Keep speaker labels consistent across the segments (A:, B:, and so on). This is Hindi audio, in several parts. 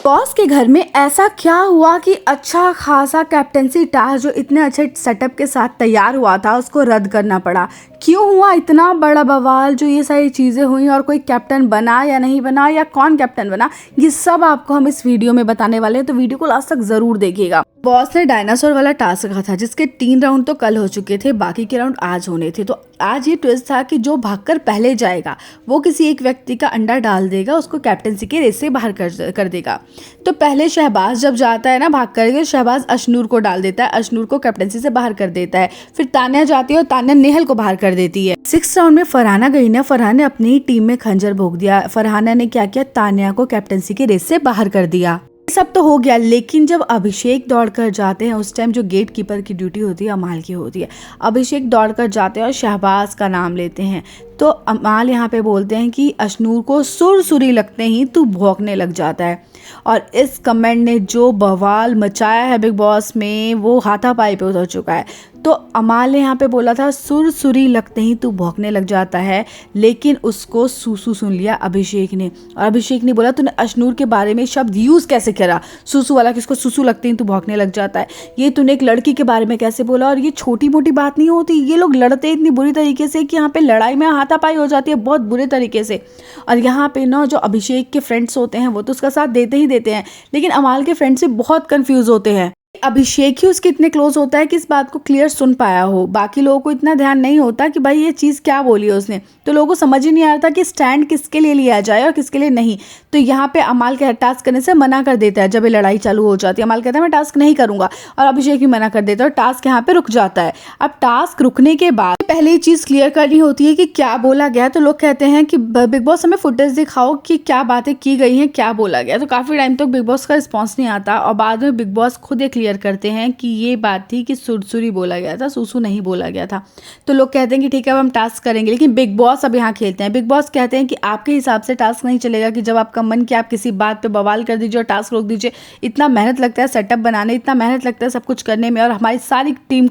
A: बॉस के घर में ऐसा क्या हुआ कि अच्छा खासा कैप्टेंसी टास्क जो इतने अच्छे सेटअप के साथ तैयार हुआ था उसको रद्द करना पड़ा। क्यों हुआ इतना बड़ा बवाल, जो ये सारी चीज़ें हुई और कोई कैप्टन बना या नहीं बना या कौन कैप्टन बना, ये सब आपको हम इस वीडियो में बताने वाले हैं, तो वीडियो को लास्ट तक ज़रूर देखिएगा। बॉस ने डायनासोर वाला टास्क रखा था जिसके 3 राउंड तो कल हो चुके थे, बाकी के राउंड आज होने थे। तो आज ये ट्विस्ट था कि जो भागकर पहले जाएगा वो किसी एक व्यक्ति का अंडा डाल देगा, उसको कैप्टेंसी के रेस से बाहर कर देगा। तो पहले शहबाज जब जाता है ना भाग करके, शहबाज अशनूर को डाल देता है, अशनूर को कैप्टेंसी से बाहर कर देता है। फिर तान्या जाती है और तान्या नेहल को बाहर कर देती है। 6 राउंड में फरहाना गई ना, फरहाना ने अपनी टीम में खंजर भोंक दिया। फरहाना ने क्या किया, तान्या को कैप्टेंसी के रेस से बाहर कर दिया। सब तो हो गया, लेकिन जब अभिषेक दौड़कर जाते हैं उस टाइम जो गेट कीपर की ड्यूटी होती है अमाल की होती है। अभिषेक दौड़कर जाते हैं और शहबाज का नाम लेते हैं, तो अमाल यहाँ पे बोलते हैं कि अशनूर को सुरसुरी लगते ही तू भौंकने लग जाता है। और इस कमेंट ने जो बवाल मचाया है बिग बॉस में, वो हाथापाई पे उतर चुका है। तो अमाल ने यहाँ पे बोला था सुरसुरी लगते ही तू भौंकने लग जाता है, लेकिन उसको सूसू सुन लिया अभिषेक ने। और अभिषेक ने बोला तूने अशनूर के बारे में शब्द यूज़ कैसे करा, सूसू वाला, किसको सूसू लगते ही तू भौंकने लग जाता है, ये तूने एक लड़की के बारे में कैसे बोला। और ये छोटी मोटी बात नहीं होती, ये लोग लड़ते इतनी बुरी तरीके से कि यहाँ पे लड़ाई में हाथापाई हो जाती है बहुत बुरे तरीके से। और यहाँ पे ना जो अभिषेक के फ्रेंड्स होते हैं वो तो उसका साथ देते ही देते हैं, लेकिन अमाल के फ्रेंड्स से बहुत कंफ्यूज होते हैं। अभिषेक ही उसके इतने क्लोज होता है कि इस बात को क्लियर सुन पाया हो, बाकी लोगों को इतना ध्यान नहीं होता कि भाई ये चीज़ क्या बोली है उसने। तो लोगों को समझ ही नहीं आ रहा था कि स्टैंड किसके लिए लिया जाए और किसके लिए नहीं। तो यहाँ पे अमाल के टास्क करने से मना कर देता है। जब ये लड़ाई चालू हो जाती है अमाल कहता है मैं टास्क नहीं करूंगा, और अभिषेक भी मना कर देता है और टास्क यहाँ पे रुक जाता है। अब टास्क रुकने के बाद पहले ही चीज़ क्लियर करनी होती है कि क्या बोला गया। तो लोग कहते हैं कि बिग बॉस हमें फुटेज दिखाओ कि क्या बातें की गई हैं, क्या बोला गया। तो काफ़ी टाइम तक बिग बॉस का रिस्पॉन्स नहीं आता और बाद में बिग बॉस खुद ये क्लियर करते हैं कि ये बात थी कि सुरसुरी बोला गया था, सूसू नहीं बोला गया था। तो लोग कहते हैं कि ठीक है अब हम टास्क करेंगे, लेकिन बिग बॉस अब यहाँ खेलते हैं। बिग बॉस कहते हैं कि आपके हिसाब से टास्क नहीं चलेगा, कि जब आपका मन किया आप किसी बात पे बवाल कर दीजिए और टास्क रोक दीजिए। इतना मेहनत लगता है सेटअप बनाने, इतना मेहनत लगता है सब कुछ करने में, और हमारी सारी टीम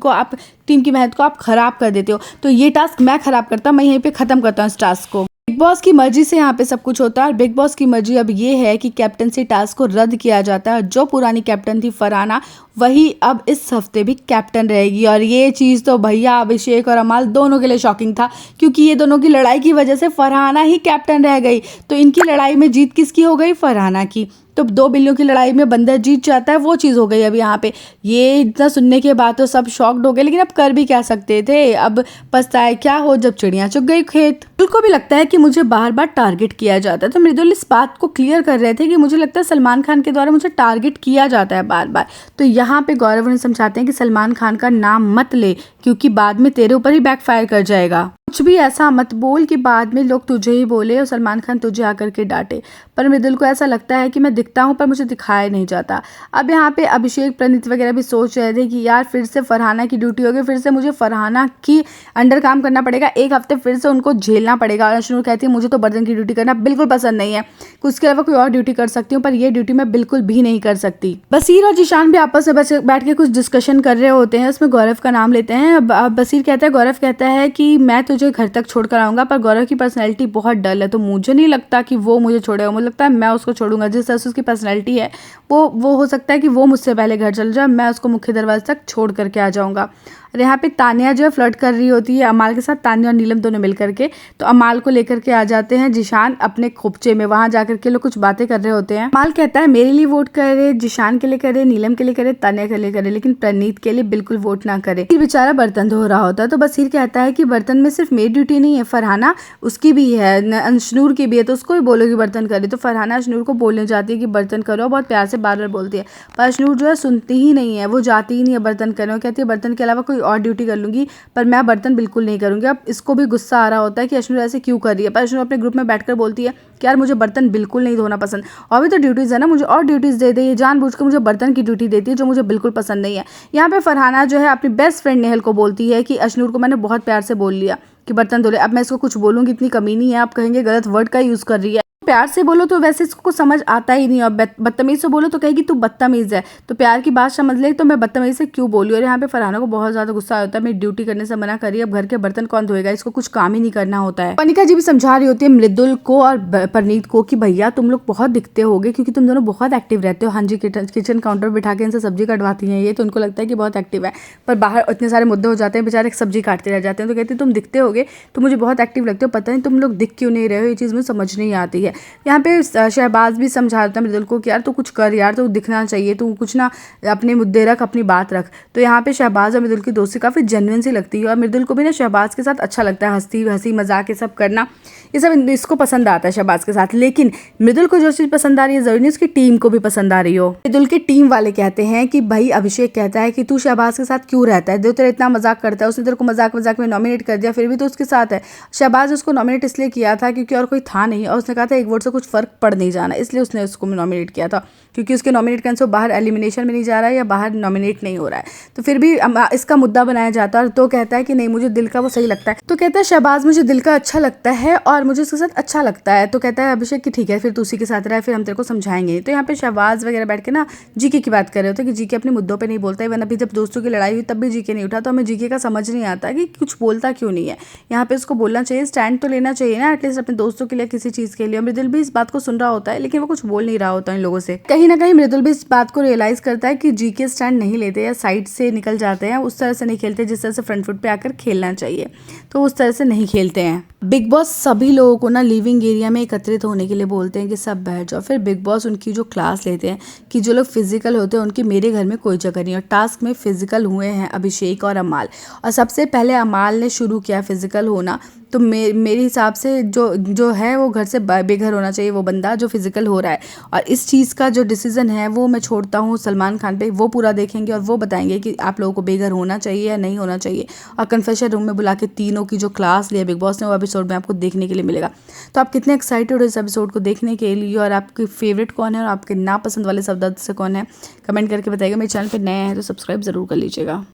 A: की मेहनत को आप खराब कर देते हो। तो ये टास्क मैं खराब करता, मैं यहीं पे खत्म करता हूँ इस टास्क को। बिग बॉस की मर्जी से यहाँ पे सब कुछ होता है, और बिग बॉस की मर्जी अब ये है कि कैप्टनसी टास्क को रद्द किया जाता है। जो पुरानी कैप्टन थी फरहाना, वही अब इस हफ्ते भी कैप्टन रहेगी। और ये चीज़ तो भैया अभिषेक और अमाल दोनों के लिए शॉकिंग था, क्योंकि ये दोनों की लड़ाई की वजह से फरहाना ही कैप्टन रह गई। तो इनकी लड़ाई में जीत किसकी हो गई, फरहाना की। तो 2 बिल्लियों की लड़ाई में बंदर जीत जाता है, वो चीज़ हो गई अब यहाँ पे। ये इतना सुनने के बाद तो सब शॉक्ड हो गए, लेकिन अब कर भी क्या सकते थे। अब पछताए क्या हो जब चिड़िया चुग गई खेत। उनको भी लगता है कि मुझे बार बार टारगेट किया जाता है। तो मृदुल इस बात को क्लियर कर रहे थे कि मुझे लगता है सलमान खान के द्वारा मुझे टारगेट किया जाता है बार बार। तो यहाँ पे गौरव उन्हें समझाते हैं कि सलमान खान का नाम मत ले, क्योंकि बाद में तेरे ऊपर ही बैकफायर कर जाएगा। कुछ भी ऐसा मत बोल कि बाद में लोग तुझे ही बोले और सलमान खान तुझे आकर के डांटे। पर मृदुल को ऐसा लगता है कि मैं दिखता हूँ पर मुझे दिखाया नहीं जाता। अब यहाँ पे अभिषेक, प्रणीत वगैरह भी सोच रहे थे कि यार फिर से फरहाना की ड्यूटी होगी, फिर से मुझे फरहाना की अंडर काम करना पड़ेगा, एक हफ्ते फिर से उनको झेलना पड़ेगा। और अशनूर कहती है मुझे तो बर्तन की ड्यूटी करना बिल्कुल पसंद नहीं है, उसके अलावा कोई और ड्यूटी कर सकती हूँ, पर ये ड्यूटी मैं बिल्कुल भी नहीं कर सकती। बसीर और जिशान भी आपस में बैठ के कुछ डिस्कशन कर रहे होते हैं, उसमें गौरव का नाम लेते हैं। बसीर कहता है, गौरव कहता है कि मैं तुझे घर तक छोड़कर आऊंगा, पर गौरव की पर्सनैलिटी बहुत डल है, तो मुझे नहीं लगता कि वो मुझे छोड़ेगा। मुझे लगता है मैं उसको छोड़ूंगा। जिस तरह से उसकी पर्सनैलिटी है वो हो सकता है कि वो मुझसे पहले घर चल जाए, मैं उसको मुख्य दरवाजे तक छोड़ करके आ जाऊंगा। और यहाँ पे तान्या जो है फ्लर्ट कर रही होती है अमाल के साथ, तान्या और नीलम दोनों मिल करके। तो अमाल को लेकर के आ जाते हैं जिशान अपने खोपचे में, वहां जाकर के लोग कुछ बातें कर रहे होते हैं। अमाल कहता है मेरे लिए वोट करे, जिशान के लिए करे, नीलम के लिए करे, तान्या के लिए करे, लेकिन प्रणीत के लिए बिल्कुल वोट ना करे। बेचारा बर्तन धो रहा होता है। तो बसीर कहता है कि बर्तन में सिर्फ मेरी ड्यूटी नहीं है, फरहाना उसकी भी है, अशनूर की भी है, तो उसको भी बोलो कि बर्तन करे। तो फरहाना अशनूर को बोलने जाती है कि बर्तन करो, बहुत प्यार से बार बार बोलती है, पर अशनूर जो है सुनती ही नहीं है, वो जाती ही नहीं है बर्तन करने। वो कहती है बर्तन के अलावा कोई और ड्यूटी कर लूंगी, पर मैं बर्तन बिल्कुल नहीं करूंगी। अब इसको भी गुस्सा आ रहा होता है कि अशनूर ऐसे क्यों कर रही है, पर अशनूर अपने ग्रुप में बैठकर बोलती है कि यार मुझे बर्तन बिल्कुल नहीं धोना पसंद, और भी तो ड्यूटीज़ है ना, मुझे और ड्यूटीज़ दे दे। ये जानबूझकर मुझे बर्तन की ड्यूटी देती है जो मुझे बिल्कुल पसंद नहीं है। यहाँ पे फरहाना जो है अपनी बेस्ट फ्रेंड नेहल को बोलती है कि अशनूर को मैंने बहुत प्यार से बोल लिया कि बर्तन धो ले, अब मैं इसको कुछ बोलूँगी इतनी कमी नहीं है, आप कहेंगे गलत वर्ड का यूज़ कर रही है। प्यार से बोलो तो वैसे इसको कुछ समझ आता ही नहीं, और बदतमीज से बोलो तो कहेगी तू बदतमीज है, तो प्यार की बात समझ ले तो मैं बदतमीज से क्यों बोली। और यहाँ पे फरहाना को बहुत ज्यादा गुस्सा होता है, मेरी ड्यूटी करने से मना करी, अब घर के बर्तन कौन धोएगा, इसको कुछ काम ही नहीं करना होता है। मनिका जी भी समझा रही होती है मृदुल को और परनीत को कि भैया तुम लोग बहुत दिखते होगे क्योंकि तुम दोनों बहुत एक्टिव रहते हो। हाँ जी, किचन काउंटर बिठा के इनसे सब्जी कटवाती हैं ये, तो उनको लगता है कि बहुत एक्टिव है, पर बाहर इतने सारे मुद्दे हो जाते हैं, बेचारे सब्जी काटते रह जाते हैं। तो कहते तुम दिखते होगे तो मुझे बहुत एक्टिव लगते हो, पता नहीं तुम लोग दिख क्यों नहीं रहे हो, ये चीज़ मुझे समझ नहीं आती है। यहाँ पे शहबाज भी समझाता है मृदुल को कि यार तू कुछ कर यार, तू दिखना चाहिए, तू कुछ ना अपने मुद्दे रख, अपनी बात रख। तो यहाँ पे शहबाज और मृदुल की दोस्ती काफ़ी जेन्युइन सी लगती है, और मृदुल को भी ना शहबाज के साथ अच्छा लगता है, हंसी मजाक ये सब करना, ये सब इसको पसंद आता है शहबाज के साथ। लेकिन मृदुल को जो चीज़ पसंद आ रही है जरूरी नहीं उसकी टीम को भी पसंद आ रही हो। मृदुल की टीम वाले कहते हैं कि भाई अभिषेक कहता है कि तू शहबाज के साथ क्यों रहता है, जो तेरा इतना मजाक करता है, उसने तेरे को मजाक में नॉमिनेट कर दिया, फिर भी तो उसके साथ है। शहबाज उसको नॉमिनेट इसलिए किया था क्योंकि और कोई था नहीं, और उसने कहा था एक वोट से कुछ फर्क पड़ नहीं जाना, इसलिए उसने उसको नॉमिनेट किया था, क्योंकि उसके नॉमिनेट करने से बाहर एलिमिनेशन में नहीं जा रहा है या बाहर नॉमिनेट नहीं हो रहा है। तो फिर भी इसका मुद्दा बनाया जाता है, तो कहता है कि नहीं मुझे दिल का वो सही लगता है। तो कहता है शहबाज मुझे दिल का अच्छा लगता है और मुझे उसके साथ अच्छा लगता है। तो कहता है अभिषेक कि ठीक है फिर तू उसी के साथ रहा, फिर हम तेरे को समझाएंगे। तो यहाँ पे शहबाज वगैरह बैठ के ना जीके की बात कर रहे होते हैं कि जीके अपने मुद्दों पे नहीं बोलता है, वरना अभी जब दोस्तों की लड़ाई हुई तब भी जीके नहीं उठा, तो हमें जीके का समझ नहीं आता कि कुछ बोलता क्यों नहीं है। यहाँ पे उसको बोलना चाहिए, स्टैंड तो लेना चाहिए ना एटलीस्ट अपने दोस्तों के लिए, किसी चीज़ के लिए। मृदुल भी इस बात को सुन रहा होता है लेकिन वो कुछ बोल नहीं रहा होता इन लोगों से। कहीं ना कहीं मृदुल भी इस बात को रियलाइज करता है कि जीके स्टैंड नहीं लेते या साइड से निकल जाते हैं, उस तरह से नहीं खेलते जिस तरह से फ्रंट फुट पे आकर खेलना चाहिए, तो उस तरह से नहीं खेलते हैं। बिग बॉस सभी लोगों को ना लिविंग एरिया में एकत्रित होने के लिए बोलते हैं कि सब बैठ जाओ। फिर बिग बॉस उनकी जो क्लास लेते हैं कि जो लोग फिजिकल होते हैं उनकी मेरे घर में कोई जगह नहीं, और टास्क में फिजिकल हुए हैं अभिषेक और अमाल, और सबसे पहले अमाल ने शुरू किया फिजिकल होना। तो मेरे हिसाब से जो है वो घर से बेघर होना चाहिए, वो बंदा जो फिजिकल हो रहा है। और इस चीज़ का जो डिसीजन है वो मैं छोड़ता हूँ सलमान खान पे, वो पूरा देखेंगे और वो बताएंगे कि आप लोगों को बेघर होना चाहिए या नहीं होना चाहिए। और कन्फेशन रूम में बुला के तीनों की जो क्लास लिया बिग बॉस ने, वो एपिसोड में आपको देखने के लिए मिलेगा। तो आप कितने एक्साइटेड हो इस एपिसोड को देखने के लिए, और आपके फेवरेट कौन है और आपके नापसंद वाले शब्द से कौन है, कमेंट करके बताइएगा। मेरे चैनल पर नए हैं तो सब्सक्राइब जरूर कर लीजिएगा।